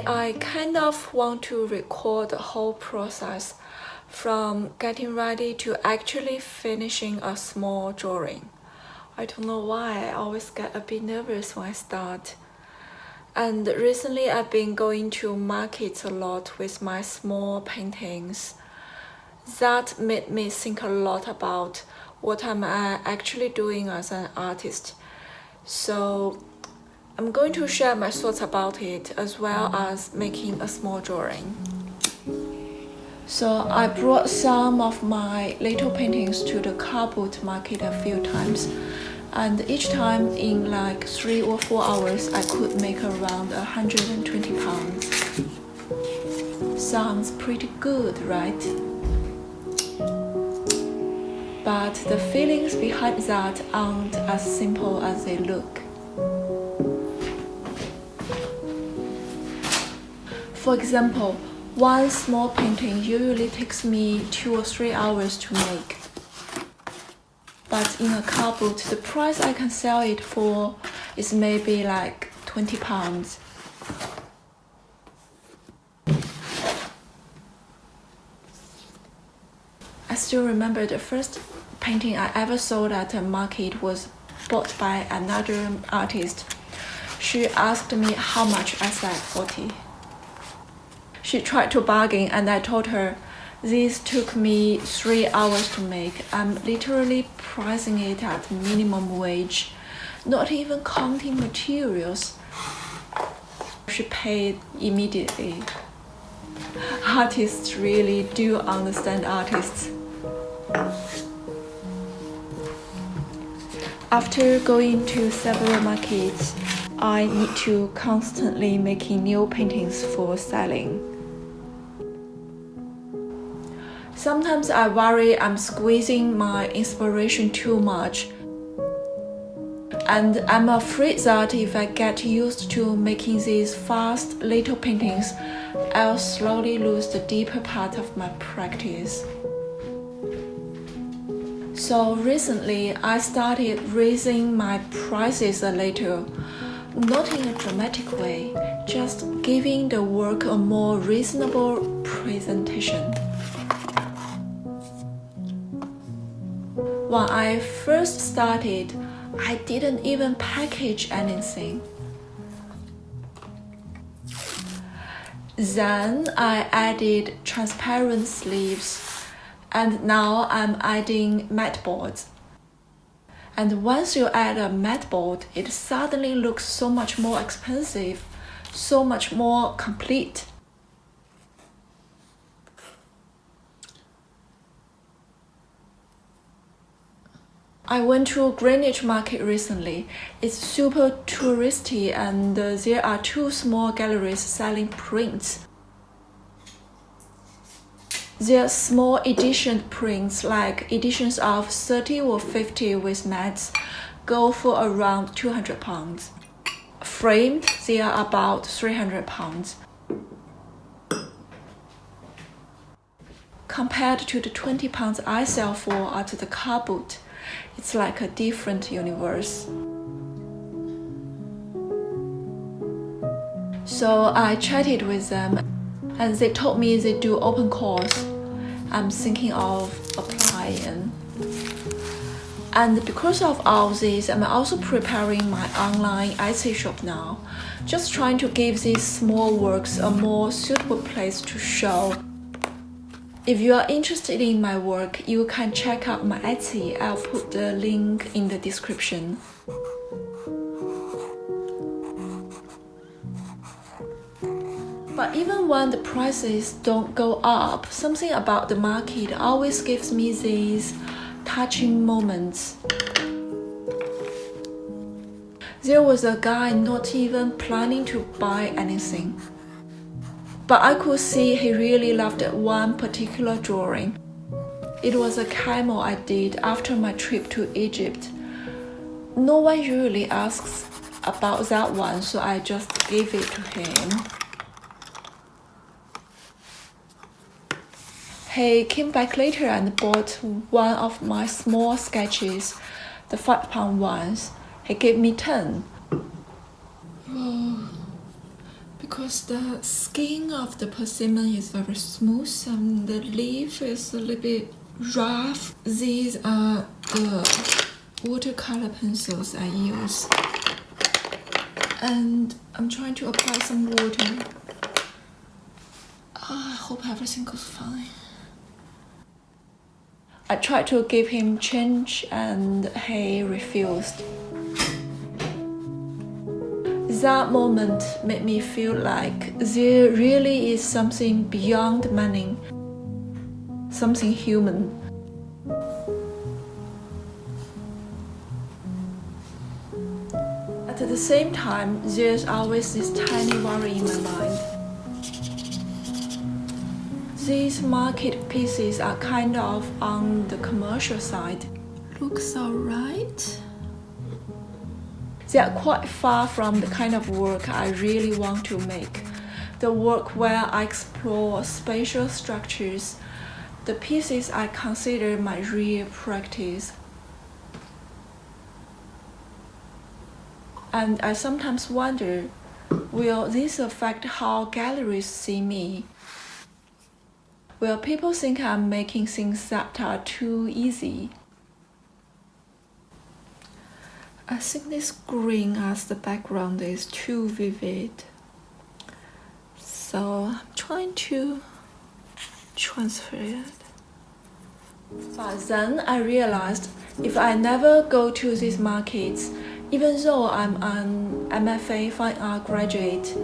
Today, I kind of want to record the whole process from getting ready to actually finishing a small drawing. I don't know why, I always get a bit nervous when I start. And recently, I've been going to markets a lot with my small paintings. That made me think a lot about what I'm actually doing as an artist. So I'm going to share my thoughts about it as well as making a small drawing. So I brought some of my little paintings to the car boot market a few times, and each time in like 3 or 4 hours I could make around 120 pounds. Sounds pretty good, right? But the feelings behind that aren't as simple as they look. For example, one small painting usually takes me 2 or 3 hours to make. But in a car boot, the price I can sell it for is maybe like 20 pounds. I still remember the first painting I ever sold at a market was bought by another artist. She asked me how much. I said 40. She tried to bargain and I told her, this took me 3 hours to make. I'm literally pricing it at minimum wage, not even counting materials. She paid immediately. Artists really do understand artists. After going to several markets, I need to constantly making new paintings for selling. Sometimes I worry I'm squeezing my inspiration too much, and I'm afraid that if I get used to making these fast little paintings, I'll slowly lose the deeper part of my practice. So recently, I started raising my prices a little, not in a dramatic way, just giving the work a more reasonable presentation. When I first started, I didn't even package anything. Then I added transparent sleeves, and now I'm adding mat boards. And once you add a mat board, it suddenly looks so much more expensive, so much more complete. I went to Greenwich Market recently. It's super touristy and there are 2 small galleries selling prints. They're small edition prints, like editions of 30 or 50 with mats, go for around 200 pounds. Framed, they are about 300 pounds. Compared to the 20 pounds I sell for at the car boot, it's like a different universe. So I chatted with them and they told me they do open course. I'm thinking of applying. And because of all this, I'm also preparing my online Etsy shop now, just trying to give these small works a more suitable place to show. If you are interested in my work, you can check out my Etsy. I'll put the link in the description. But even when the prices don't go up, something about the market always gives me these touching moments. There was a guy not even planning to buy anything, but I could see he really loved one particular drawing. It was a camel I did after my trip to Egypt. No one usually asks about that one, so I just gave it to him. He came back later and bought one of my small sketches, the 5-pound ones. He gave me 10. because the skin of the persimmon is very smooth and the leaf is a little bit rough. These are the watercolor pencils I use, and I'm trying to apply some water. I hope everything goes fine. I tried to give him change and he refused. That moment made me feel like there really is something beyond money, something human. At the same time, there's always this tiny worry in my mind. These market pieces are kind of on the commercial side. Looks alright. They are quite far from the kind of work I really want to make. The work where I explore spatial structures, the pieces I consider my real practice. And I sometimes wonder, will this affect how galleries see me? Will people think I'm making things that are too easy? I think this green as the background is too vivid. So I'm trying to transfer it. But then I realized if I never go to these markets, even though I'm an MFA fine art graduate,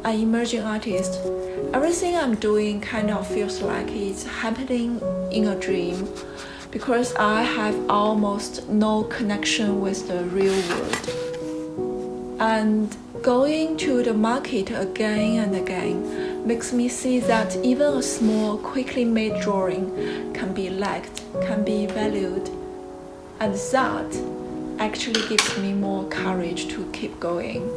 an emerging artist, everything I'm doing kind of feels like it's happening in a dream, because I have almost no connection with the real world. And going to the market again and again makes me see that even a small, quickly made drawing can be liked, can be valued. And that actually gives me more courage to keep going.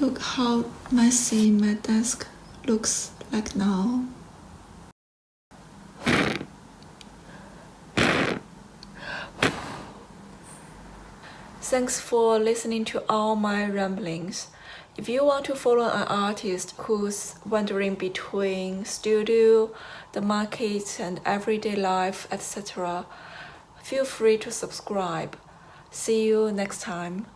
Look how messy my desk looks like now. Thanks for listening to all my ramblings. If you want to follow an artist who's wandering between studio, the market, and everyday life, etc., feel free to subscribe. See you next time.